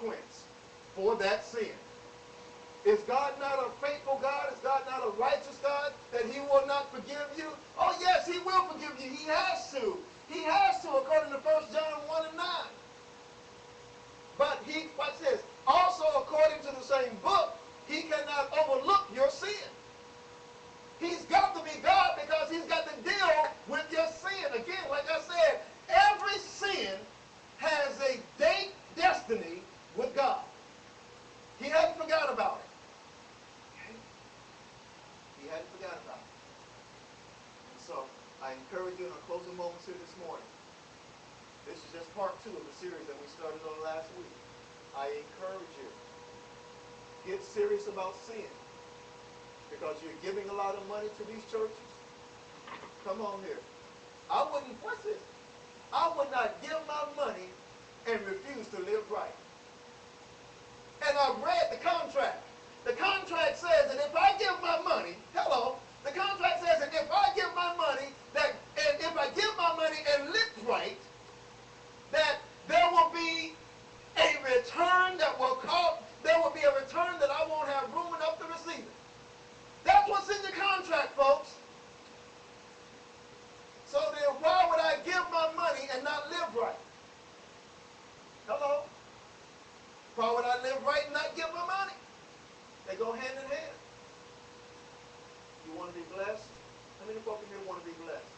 consequence for that sin. Is God not a faithful God? Is God not a righteous God that he will not forgive you? Oh yes, he will forgive you. He has to. He has to, according to 1 John 1 and 9. But he, watch this, also according to the same book, he cannot overlook your sin. He's got to be God because he's got to deal with your sin. Again, like I said, every sin has a date, destiny with God. He hadn't forgot about it. Okay? He hadn't forgot about it. And so, I encourage you in our closing moments here this morning. This is just part 2 of the series that we started on last week. I encourage you, get serious about sin. Because you're giving a lot of money to these churches. Come on here. I wouldn't, what's this? I would not give my money and refuse to live right. And I've read the contract. The contract says that if I give my money, hello, the contract says that if I give my money, that, and if I give my money and live right, that there will be a return that will come, there will be a return that I won't have room enough to receive it. That's what's in the contract, folks. So then why would I give my money and not live right? Hello? Why would I live right and not give my money? They go hand in hand. You want to be blessed? How many folks in here want to be blessed?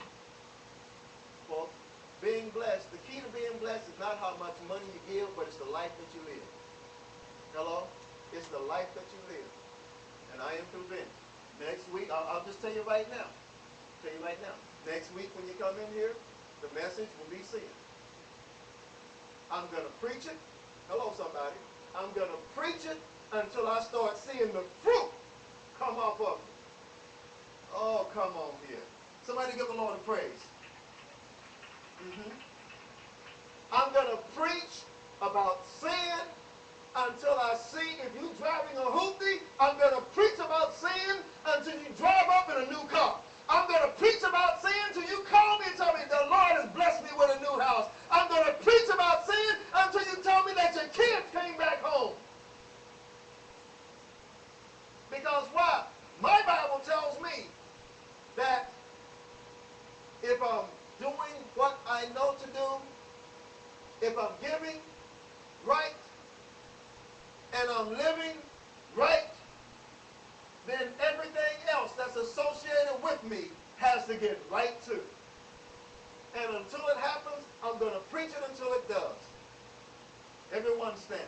Folks, being blessed, the key to being blessed is not how much money you give, but it's the life that you live. Hello? It's the life that you live. And I am convinced. Next week, I'll just tell you right now. Next week when you come in here, the message will be sin. I'm going to preach it. Hello, somebody. I'm going to preach it until I start seeing the fruit come off of it. Oh, come on here. Somebody give the Lord a praise. I'm going to preach about sin until I see, if you're driving a hoopty, I'm going to preach about sin until you drive up in a new car. I'm going to preach about sin until you call me and tell me the Lord has blessed me with a new house. I'm going to preach about sin until you tell me that your kids came back home. Because why? My Bible tells me that if I'm doing what I know to do, if I'm giving right, and I'm living right, then everything else that's associated with me has to get right too. And until it happens, I'm going to preach it until it does. Everyone standing.